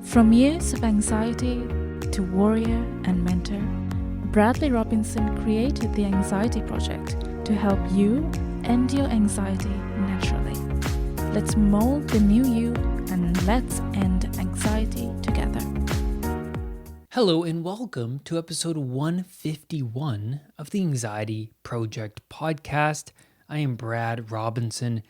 From years of anxiety to warrior and mentor, Bradley Robinson created the Anxiety Project to help you end your anxiety naturally. Let's mold the new you and let's end anxiety together. Hello and welcome to episode 151 of the Anxiety Project podcast. I am Brad Robinson.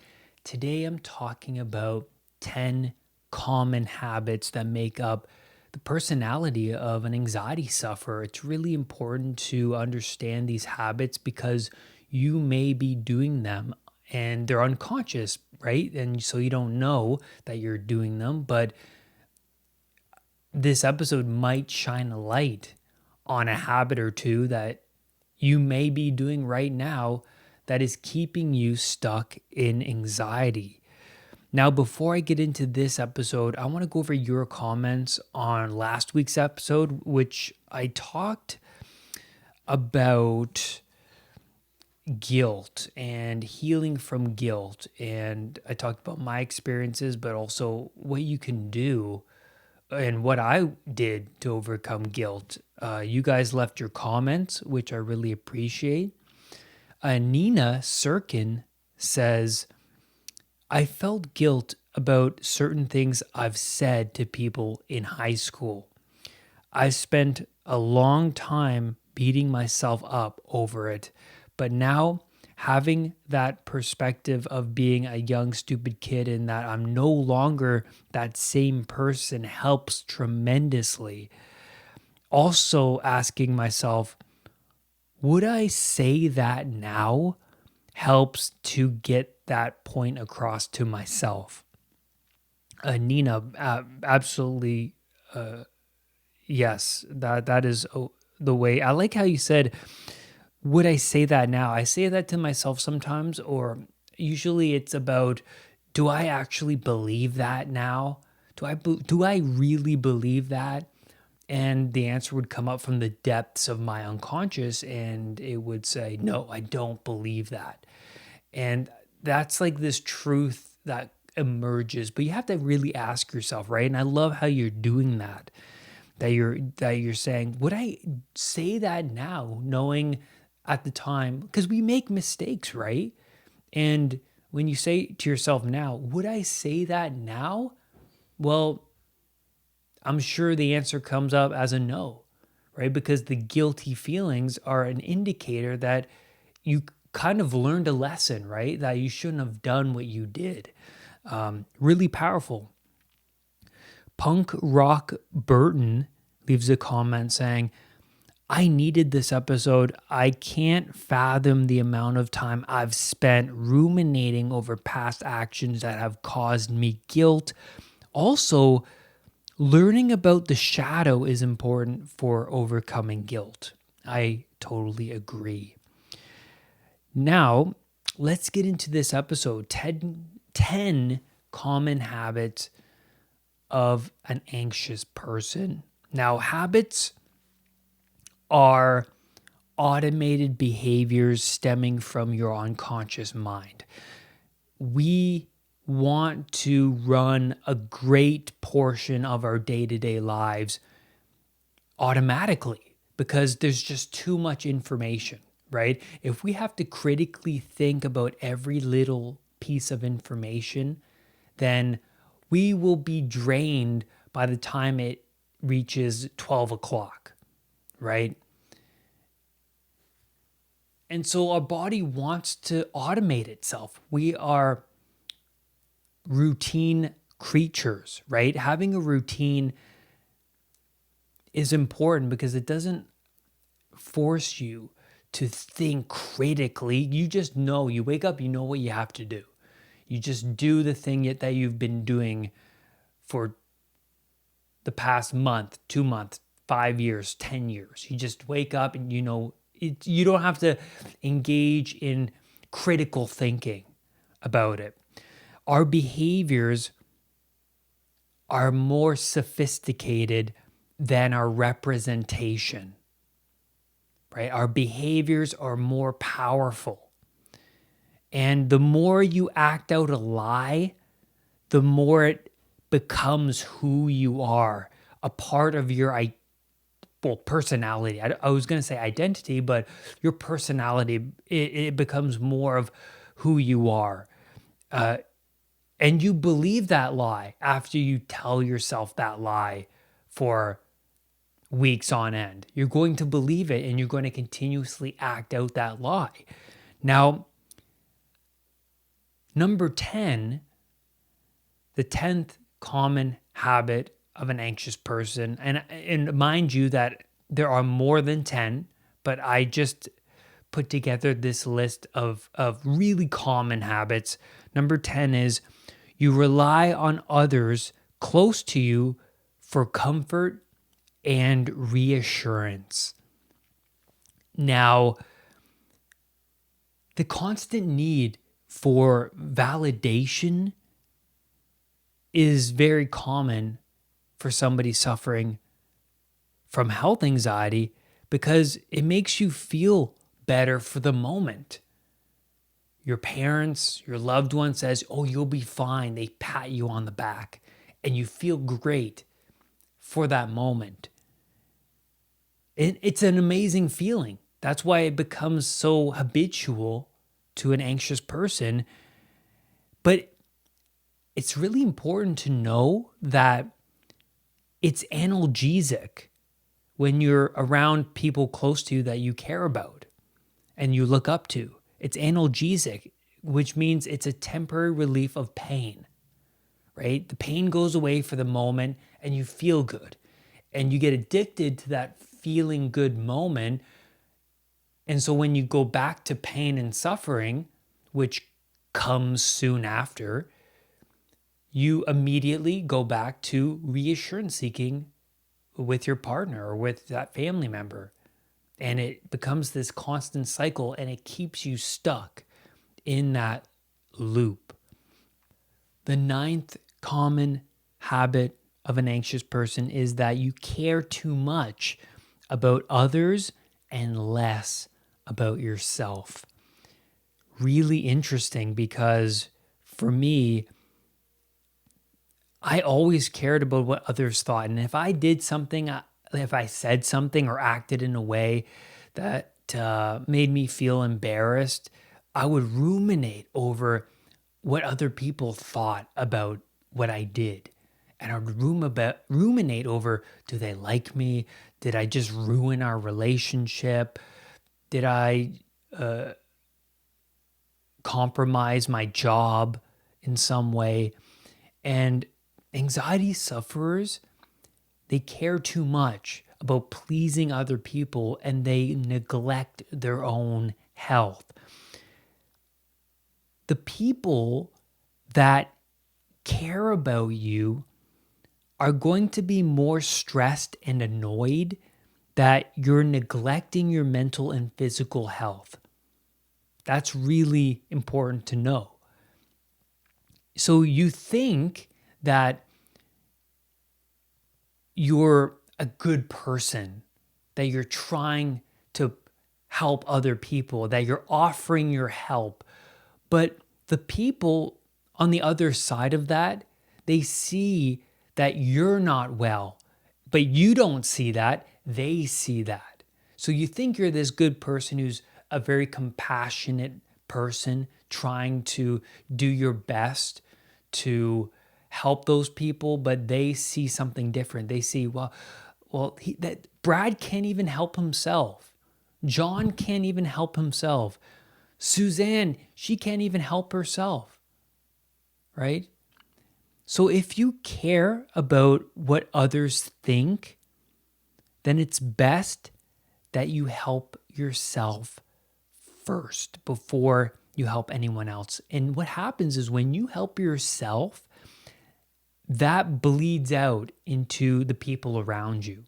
Today I'm talking about 10 common habits that make up the personality of an anxiety sufferer. It's really important to understand these habits because you may be doing them and they're unconscious, right? And so you don't know that you're doing them, but this episode might shine a light on a habit or two that you may be doing right now that is keeping you stuck in anxiety. Now, before I get into this episode, I want to go over your comments on last week's episode, which I talked about guilt and healing from guilt. And I talked about my experiences, but also what you can do and what I did to overcome guilt. You guys left your comments, which I really appreciate. Nina Sirkin says, I felt guilt about certain things I've said to people in high school. I spent a long time beating myself up over it, but now having that perspective of being a young, stupid kid and that I'm no longer that same person helps tremendously. Also asking myself, would I say that now? Helps to get that point across to myself. Nina, absolutely, yes, that is the way. I like how you said, would I say that now? I say that to myself sometimes, or usually it's about, do I actually believe that now? Do I really believe that? And the answer would come up from the depths of my unconscious, and it would say, no, I don't believe that. And that's like this truth that emerges, but you have to really ask yourself, right? And I love how you're doing that. That you're saying, would I say that now, knowing at the time, because we make mistakes, right? And when you say to yourself now, would I say that now? Well, I'm sure the answer comes up as a no, right? Because the guilty feelings are an indicator that you kind of learned a lesson, right? That you shouldn't have done what you did. Really powerful. Punk Rock Burton leaves a comment saying, I needed this episode. I can't fathom the amount of time I've spent ruminating over past actions that have caused me guilt. Also, learning about the shadow is important for overcoming guilt. I totally agree. Now, let's get into this episode. 10 common habits of an anxious person. Now, habits are automated behaviors stemming from your unconscious mind. We want to run a great portion of our day-to-day lives automatically because there's just too much information, right? If we have to critically think about every little piece of information, then we will be drained by the time it reaches 12 o'clock, right? And so our body wants to automate itself. We are routine creatures, right? Having a routine is important because it doesn't force you to think critically. You just know, you wake up, you know what you have to do. You just do the thing that you've been doing for the past month, 2 months, 5 years, 10 years. You just wake up and you know, you don't have to engage in critical thinking about it. Our behaviors are more sophisticated than our representation, right? Our behaviors are more powerful. And the more you act out a lie, the more it becomes who you are, a part of your personality. I was going to say identity, but your personality, it becomes more of who you are. And you believe that lie after you tell yourself that lie for weeks on end. You're going to believe it and you're going to continuously act out that lie. Now, number 10, the 10th common habit of an anxious person, and mind you that there are more than 10, but I just put together this list of really common habits. Number 10 is you rely on others close to you for comfort and reassurance. Now, the constant need for validation is very common for somebody suffering from health anxiety because it makes you feel better for the moment. Your parents, your loved one says, "Oh, you'll be fine." They pat you on the back and you feel great for that moment. It's an amazing feeling. That's why it becomes so habitual to an anxious person. But it's really important to know that it's analgesic when you're around people close to you that you care about and you look up to. It's analgesic, which means it's a temporary relief of pain, right? The pain goes away for the moment and you feel good. And you get addicted to that feeling good moment. And so when you go back to pain and suffering, which comes soon after, you immediately go back to reassurance seeking with your partner or with that family member. And it becomes this constant cycle and it keeps you stuck in that loop. The 9th common habit of an anxious person is that you care too much about others and less about yourself. Really interesting because for me, I always cared about what others thought. And if I did something, if I said something or acted in a way that made me feel embarrassed, I would ruminate over what other people thought about what I did. And I would ruminate over, do they like me? Did I just ruin our relationship? Did I compromise my job in some way? And anxiety sufferers, they care too much about pleasing other people and they neglect their own health. The people that care about you are going to be more stressed and annoyed that you're neglecting your mental and physical health. That's really important to know. So you think that you're a good person, that you're trying to help other people, that you're offering your help. But the people on the other side of that, they see that you're not well, but you don't see that, they see that. So you think you're this good person who's a very compassionate person trying to do your best to help those people, but they see something different. They see, that Brad can't even help himself. John can't even help himself. Suzanne, she can't even help herself, right? So if you care about what others think, then it's best that you help yourself first before you help anyone else. And what happens is when you help yourself, that bleeds out into the people around you.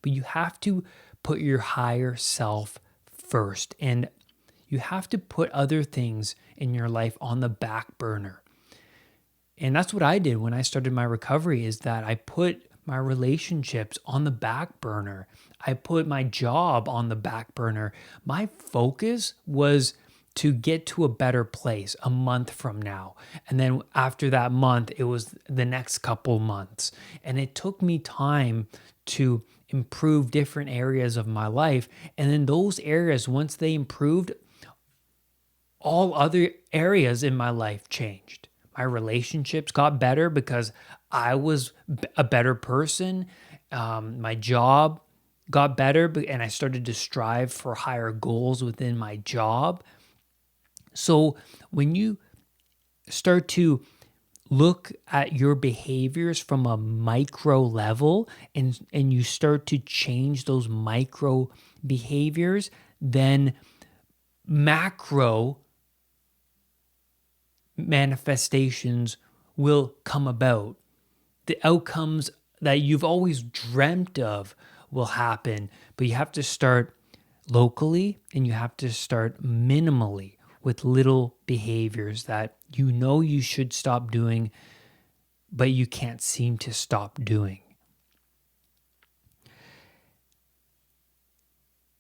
But you have to put your higher self first. And you have to put other things in your life on the back burner. And that's what I did when I started my recovery, is that I put my relationships on the back burner. I put my job on the back burner. My focus was to get to a better place a month from now. And then after that month, it was the next couple months. And it took me time to improve different areas of my life. And then those areas, once they improved, all other areas in my life changed. My relationships got better because I was a better person. My job got better, and I started to strive for higher goals within my job. So when you start to look at your behaviors from a micro level and you start to change those micro behaviors, then macro manifestations will come about. The outcomes that you've always dreamt of will happen, but you have to start locally and you have to start minimally with little behaviors that you know you should stop doing, but you can't seem to stop doing.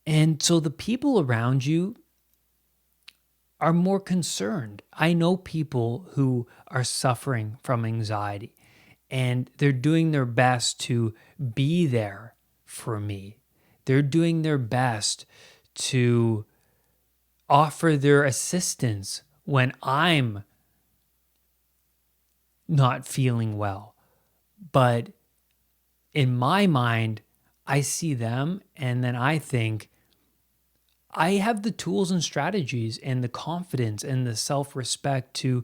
And so the people around you are more concerned. I know people who are suffering from anxiety and they're doing their best to be there for me. They're doing their best to offer their assistance when I'm not feeling well. But in my mind, I see them and then I think, I have the tools and strategies and the confidence and the self-respect to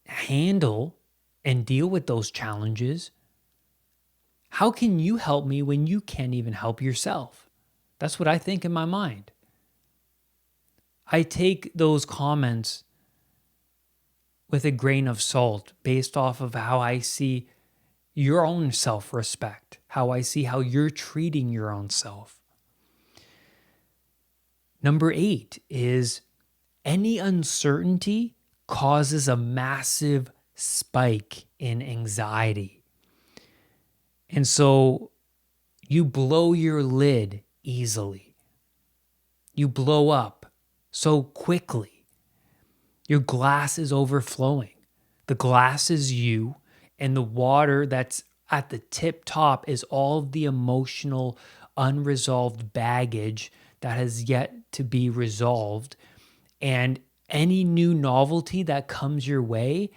handle and deal with those challenges. How can you help me when you can't even help yourself? That's what I think in my mind. I take those comments with a grain of salt based off of how I see your own self-respect, how I see how you're treating your own self. Number 8 is any uncertainty causes a massive spike in anxiety. And so you blow your lid easily. You blow up so quickly. Your glass is overflowing. The glass is you, and the water that's at the tip top is all of the emotional, unresolved baggage that has yet to be resolved. And any new novelty that comes your way,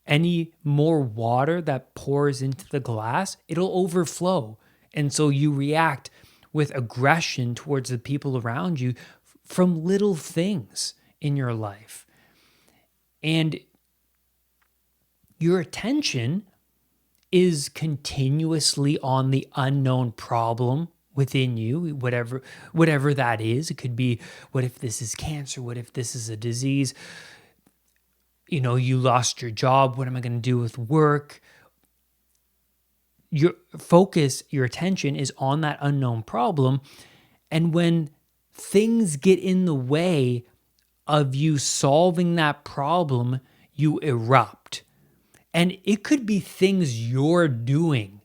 any more water that pours into the glass, it'll overflow. And so you react with aggression towards the people around you from little things in your life. And your attention is continuously on the unknown problem within you, whatever that is. It could be, what if this is cancer? What if this is a disease? You know, you lost your job. What am I going to do with work? Your focus, your attention is on that unknown problem. And when things get in the way of you solving that problem, you erupt. And it could be things you're doing.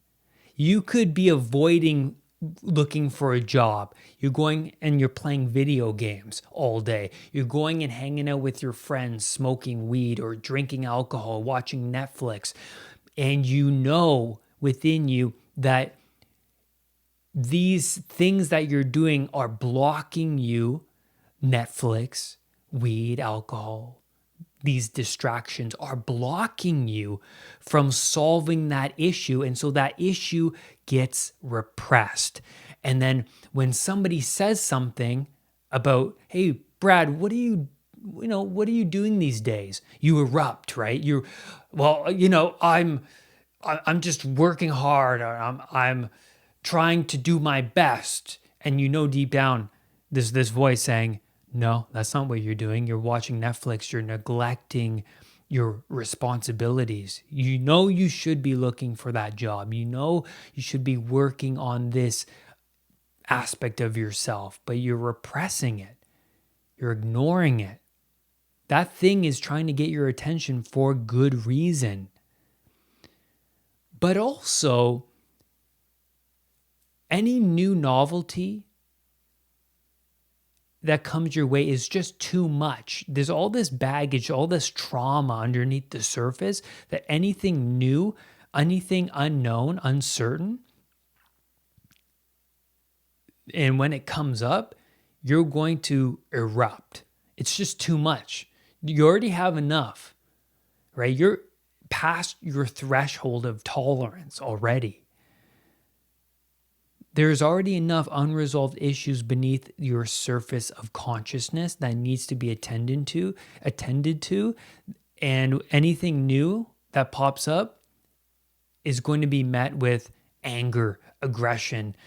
You could be avoiding looking for a job. You're going and you're playing video games all day. You're going and hanging out with your friends, smoking weed or drinking alcohol, watching Netflix. And you know within you that these things that you're doing are blocking you. Netflix, weed, alcohol, these distractions are blocking you from solving that issue. And so that issue gets repressed. And then when somebody says something about, hey, Brad, what are you doing these days? You erupt, right? I'm just working hard. Or I'm trying to do my best. And you know, deep down, there's this voice saying, no, that's not what you're doing. You're watching Netflix. You're neglecting your responsibilities. You know you should be looking for that job. You know you should be working on this aspect of yourself, but you're repressing it. You're ignoring it. That thing is trying to get your attention for good reason. But also, any new novelty that comes your way is just too much. There's all this baggage, all this trauma underneath the surface that anything new, anything unknown, uncertain, and when it comes up, you're going to erupt. It's just too much. You already have enough, right? You're past your threshold of tolerance already. There's already enough unresolved issues beneath your surface of consciousness that needs to be attended to, and anything new that pops up is going to be met with anger, aggression,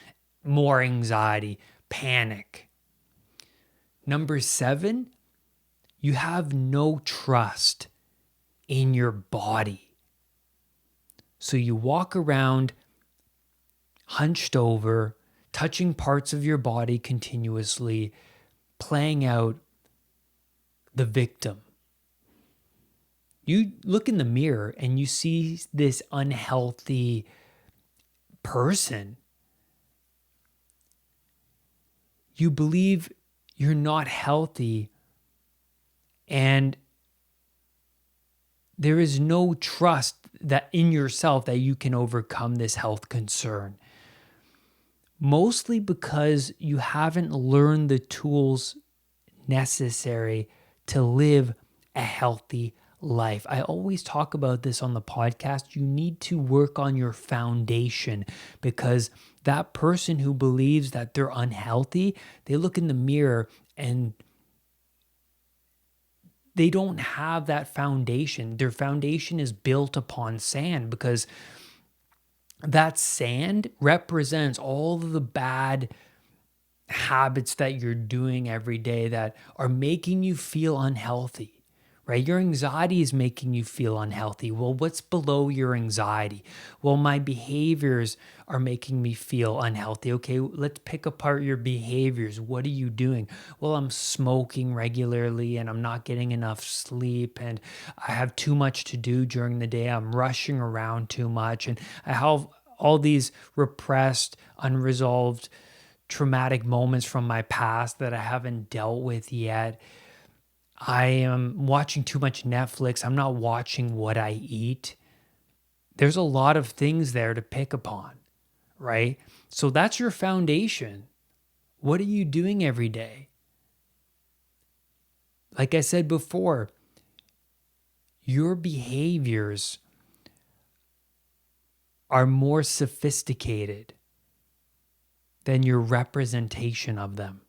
more anxiety, panic. Number 7, you have no trust in your body. So you walk around hunched over, touching parts of your body continuously, playing out the victim. You look in the mirror and you see this unhealthy person. You believe you're not healthy, and there is no trust that in yourself that you can overcome this health concern. Mostly because you haven't learned the tools necessary to live a healthy life. I always talk about this on the podcast. You need to work on your foundation, because that person who believes that they're unhealthy, they look in the mirror and they don't have that foundation. Their foundation is built upon sand, because that sand represents all of the bad habits that you're doing every day that are making you feel unhealthy, right? Your anxiety is making you feel unhealthy. Well, what's below your anxiety? Well, my behaviors are making me feel unhealthy. Okay, let's pick apart your behaviors. What are you doing? Well, I'm smoking regularly and I'm not getting enough sleep, and I have too much to do during the day. I'm rushing around too much, and I have all these repressed, unresolved, traumatic moments from my past that I haven't dealt with yet. I am watching too much Netflix. I'm not watching what I eat. There's a lot of things there to pick upon, right? So that's your foundation. What are you doing every day? Like I said before, your behaviors are more sophisticated than your representation of them.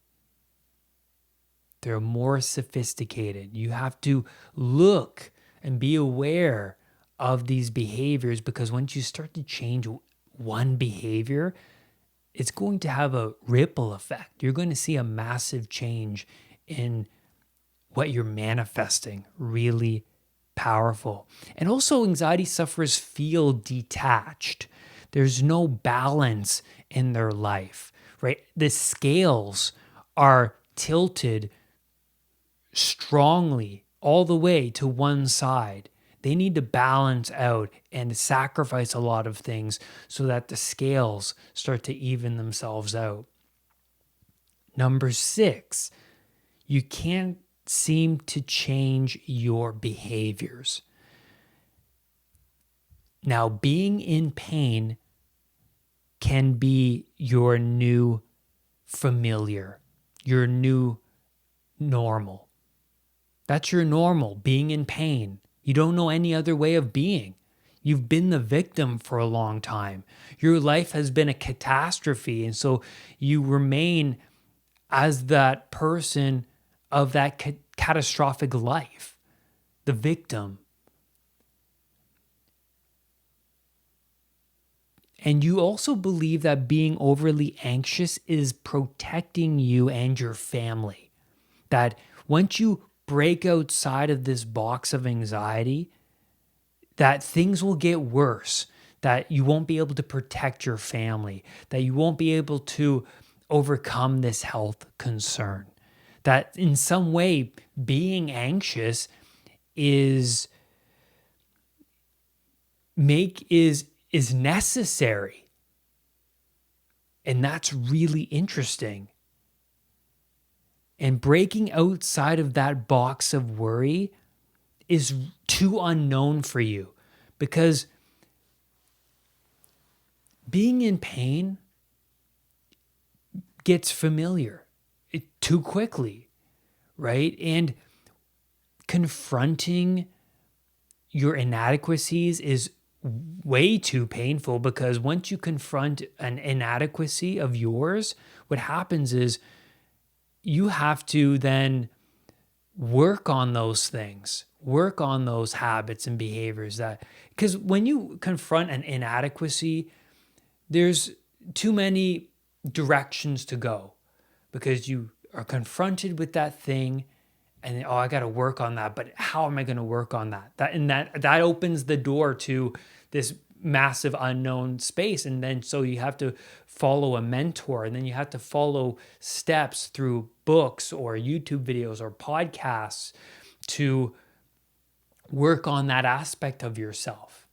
They're more sophisticated. You have to look and be aware of these behaviors, because once you start to change one behavior, it's going to have a ripple effect. You're going to see a massive change in what you're manifesting. Really powerful. And also, anxiety sufferers feel detached. There's no balance in their life, right? The scales are tilted strongly all the way to one side. They need to balance out and sacrifice a lot of things so that the scales start to even themselves out. Number 6, you can't seem to change your behaviors. Now, being in pain can be your new familiar, your new normal. That's your normal, being in pain. You don't know any other way of being. You've been the victim for a long time. Your life has been a catastrophe, and so you remain as that person of that catastrophic life, the victim. And you also believe that being overly anxious is protecting you and your family. That once you break outside of this box of anxiety, that things will get worse, that you won't be able to protect your family, that you won't be able to overcome this health concern, that in some way being anxious is necessary. And that's really interesting. And breaking outside of that box of worry is too unknown for you, because being in pain gets familiar too quickly, right? And confronting your inadequacies is way too painful, because once you confront an inadequacy of yours, what happens is you have to then work on those things, work on those habits and behaviors that, because when you confront an inadequacy, there's too many directions to go, because you are confronted with that thing and I got to work on that, but how am I going to work on that? That opens the door to this massive unknown space. And then so you have to follow a mentor, and then you have to follow steps through books or YouTube videos or podcasts to work on that aspect of yourself,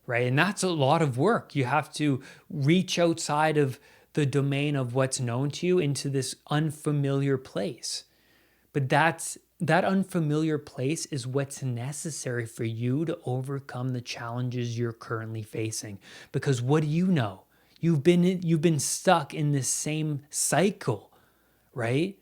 right? And that's a lot of work. You have to reach outside of the domain of what's known to you into this unfamiliar place. But that unfamiliar place is what's necessary for you to overcome the challenges you're currently facing. Because what do you know? You've been stuck in this same cycle, right?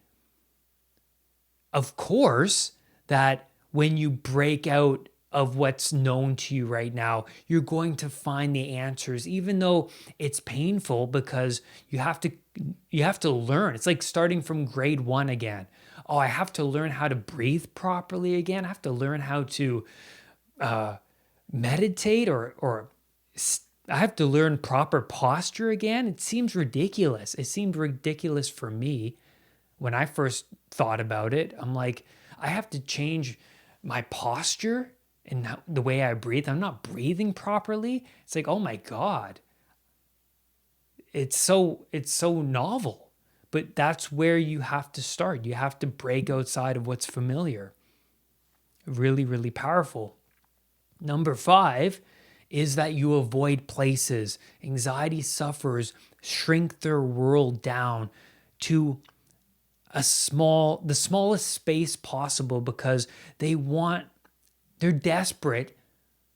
Of course, that when you break out of what's known to you right now, you're going to find the answers, even though it's painful, because you have to learn. It's like starting from grade 1 again. Oh, I have to learn how to breathe properly again. I have to learn how to meditate, or I have to learn proper posture again. It seems ridiculous. It seemed ridiculous for me when I first thought about it. I'm like, I have to change my posture and the way I breathe. I'm not breathing properly. It's like, oh my God. It's so novel. But that's where you have to start. You have to break outside of what's familiar. Really, really powerful. Number 5 is that you avoid places. Anxiety sufferers shrink their world down to the smallest space possible, because they're desperate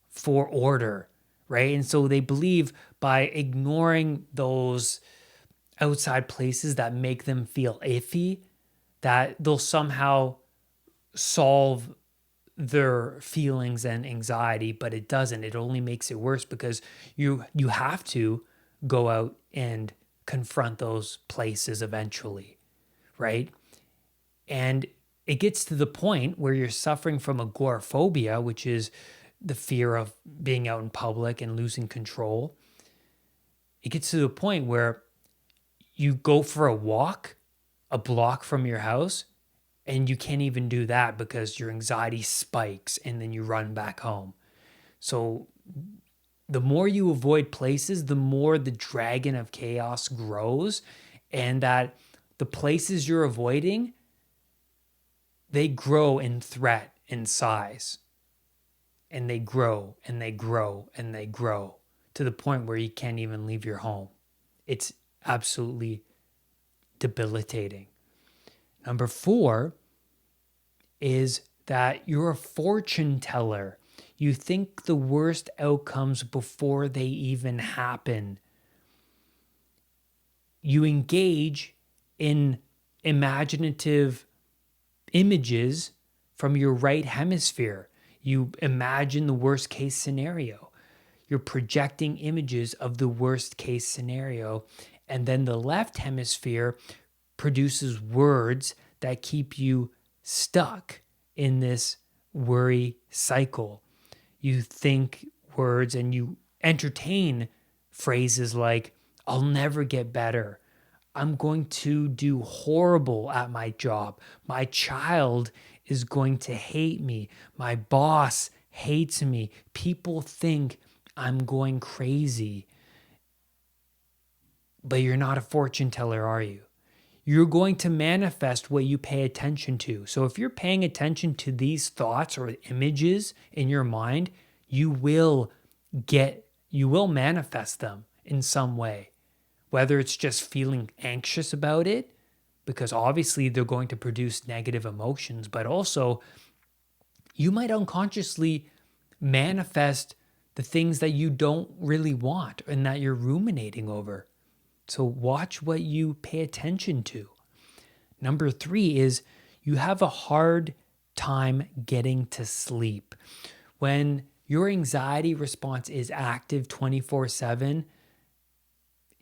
for order, right? And so they believe by ignoring those outside places that make them feel iffy, that they'll somehow solve their feelings and anxiety, but it doesn't. It only makes it worse, because you have to go out and confront those places eventually, right? And it gets to the point where you're suffering from agoraphobia, which is the fear of being out in public and losing control. It gets to the point where you go for a walk a block from your house, and you can't even do that because your anxiety spikes, and then you run back home. So the more you avoid places, the more the dragon of chaos grows, and that the places you're avoiding, they grow in threat and size. And they grow and they grow and they grow to the point where you can't even leave your home. It's absolutely debilitating. Number 4 is that you're a fortune teller. You think the worst outcomes before they even happen. You engage in imaginative images from your right hemisphere. You imagine the worst case scenario. You're projecting images of the worst case scenario. And then the left hemisphere produces words that keep you stuck in this worry cycle. You think words and you entertain phrases like, I'll never get better. I'm going to do horrible at my job. My child is going to hate me. My boss hates me. People think I'm going crazy. But you're not a fortune teller, are you? You're going to manifest what you pay attention to. So if you're paying attention to these thoughts or images in your mind, you will manifest them in some way. Whether it's just feeling anxious about it, because obviously they're going to produce negative emotions, but also you might unconsciously manifest the things that you don't really want and that you're ruminating over. So watch what you pay attention to. Number 3 is you have a hard time getting to sleep. When your anxiety response is active 24/7,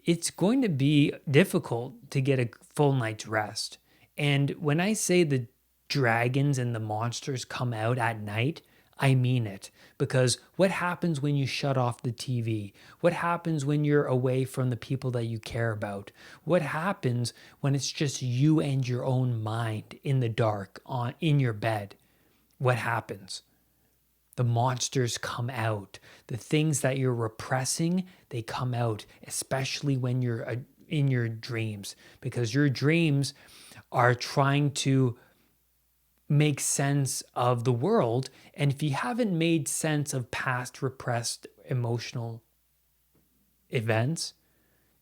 it's going to be difficult to get a full night's rest. And when I say the dragons and the monsters come out at night, I mean it. Because what happens when you shut off the TV? What happens when you're away from the people that you care about? What happens when it's just you and your own mind in the dark in your bed? What happens? The monsters come out. The things that you're repressing, they come out, especially when you're in your dreams, because your dreams are trying to make sense of the world. And if you haven't made sense of past repressed emotional events,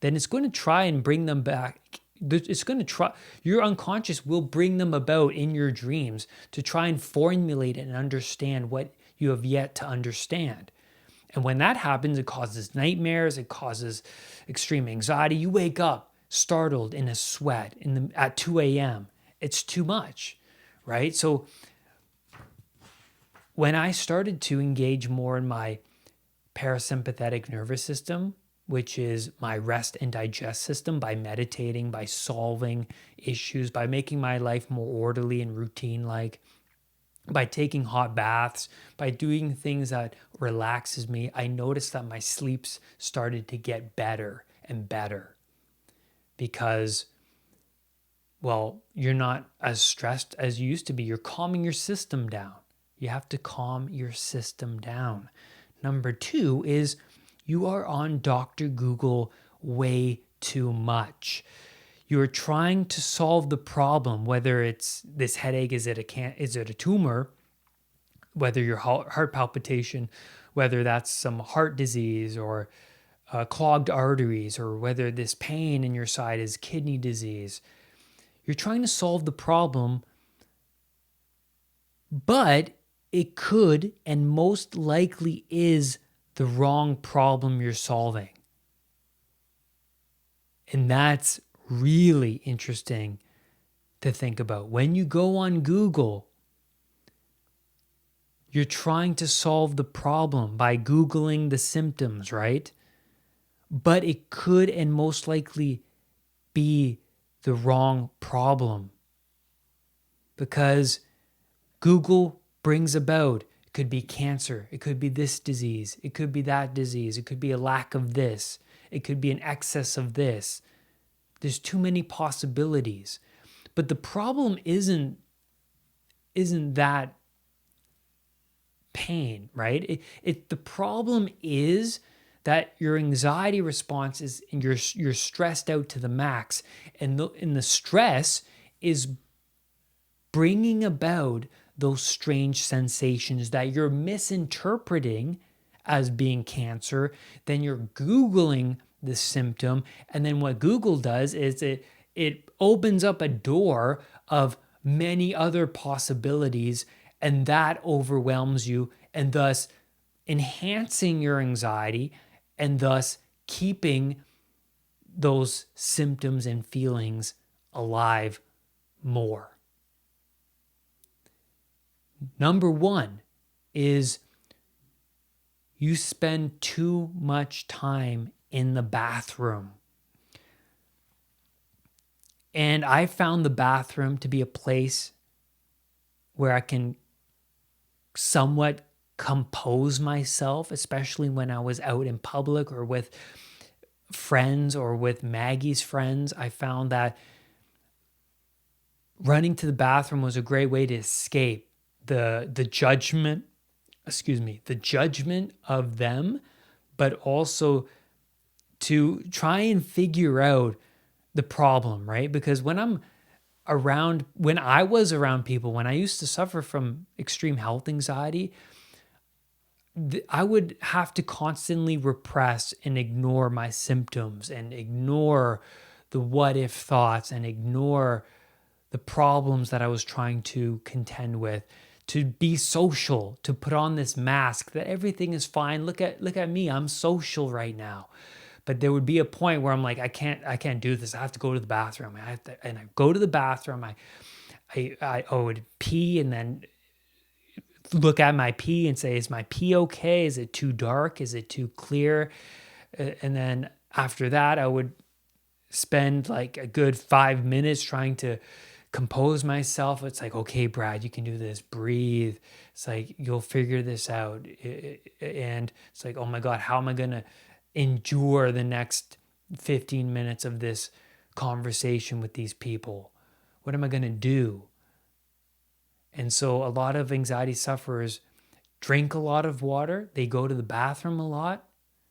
then it's going to try and bring them back. It's going to try, your unconscious will bring them about in your dreams to try and formulate and understand what you have yet to understand. And when that happens, it causes nightmares, it causes extreme anxiety. You wake up startled in a sweat at 2 a.m. It's too much, right? So when I started to engage more in my parasympathetic nervous system, which is my rest and digest system, by meditating, by solving issues, by making my life more orderly and routine-like, by taking hot baths, by doing things that relaxes me, I noticed that my sleeps started to get better and better because, well, you're not as stressed as you used to be. You're calming your system down. You have to calm your system down. Number 2 is you are on Dr. Google way too much. You're trying to solve the problem, whether it's this headache, is it a tumor, whether your heart palpitation, whether that's some heart disease or clogged arteries, or whether this pain in your side is kidney disease. You're trying to solve the problem, but it could and most likely is the wrong problem you're solving. And that's really interesting to think about. When you go on Google, you're trying to solve the problem by Googling the symptoms, right? But it could and most likely be the wrong problem because Google brings about, it could be cancer, it could be this disease, it could be that disease, it could be a lack of this, it could be an excess of this. There's too many possibilities. But the problem isn't that pain, right? The problem is that your anxiety response is, and you're stressed out to the max, and the stress is bringing about those strange sensations that you're misinterpreting as being cancer. Then you're Googling the symptom, and then what Google does is it opens up a door of many other possibilities, and that overwhelms you, and thus enhancing your anxiety, and thus keeping those symptoms and feelings alive more. Number 1 is you spend too much time in the bathroom. And I found the bathroom to be a place where I can somewhat compose myself, especially when I was out in public or with friends or with Maggie's friends. I found that running to the bathroom was a great way to escape the judgment of them, but also to try and figure out the problem, right? Because when I was around people, when I used to suffer from extreme health anxiety, I would have to constantly repress and ignore my symptoms and ignore the what if thoughts and ignore the problems that I was trying to contend with, to be social, to put on this mask that everything is fine. Look at me. I'm social right now. But there would be a point where I'm like, I can't do this. I have to go to the bathroom. And I go to the bathroom. I would pee and then look at my pee and say, is my pee okay? Is it too dark? Is it too clear? And then after that, I would spend like a good 5 minutes trying to compose myself. It's like, okay, Brad, you can do this. Breathe. It's like, you'll figure this out. And it's like, oh my God, how am I going to endure the next 15 minutes of this conversation with these people? What am I going to do? And so a lot of anxiety sufferers drink a lot of water. They go to the bathroom a lot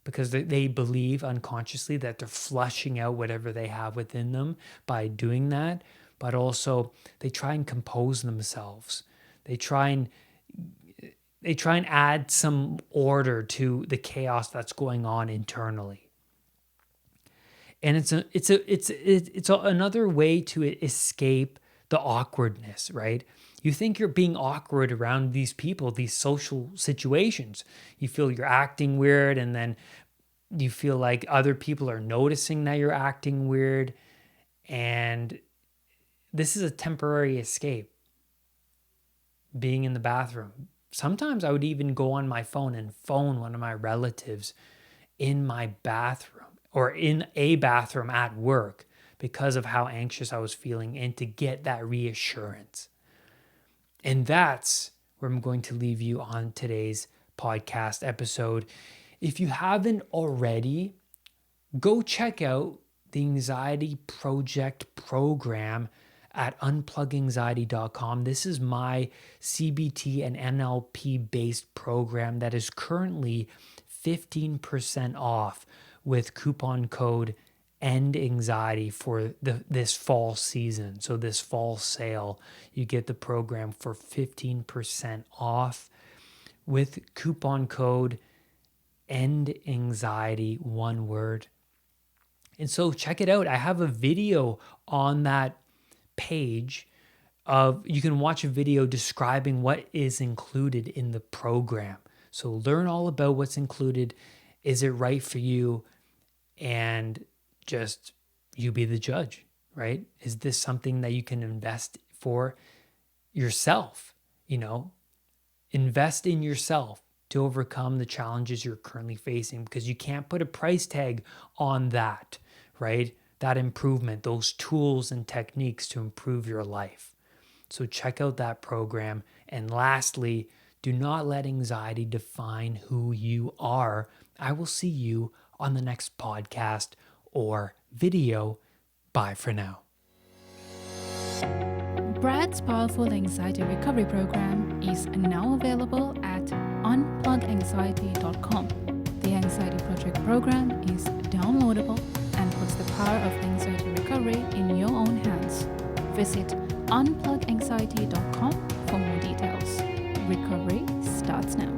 because they believe unconsciously that they're flushing out whatever they have within them by doing that. But also they try and compose themselves. They try and add some order to the chaos that's going on internally. And it's another way to escape the awkwardness, right? You think you're being awkward around these people, these social situations. You feel you're acting weird, and then you feel like other people are noticing that you're acting weird. And this is a temporary escape, being in the bathroom. Sometimes I would even go on my phone and phone one of my relatives in my bathroom or in a bathroom at work because of how anxious I was feeling and to get that reassurance. And that's where I'm going to leave you on today's podcast episode. If you haven't already, go check out the Anxiety Project program at unpluganxiety.com. This is my CBT and NLP based program that is currently 15% off with coupon code ENDANXIETY for this fall season. So this fall sale, you get the program for 15% off with coupon code ENDANXIETY, one word. And so check it out. I have a video on that page you can watch a video describing what is included in the program. So learn all about what's included. Is it right for you? And just you be the judge, right? Is this something that you can invest for yourself? Invest in yourself to overcome the challenges you're currently facing, because you can't put a price tag on that, right? That improvement, those tools and techniques to improve your life. So check out that program. And lastly, do not let anxiety define who you are. I will see you on the next podcast or video. Bye for now. Brad's powerful anxiety recovery program is now available at unpluganxiety.com. The Anxiety Project program is downloadable and puts the power of anxiety recovery in your own hands. Visit unpluganxiety.com for more details. Recovery starts now.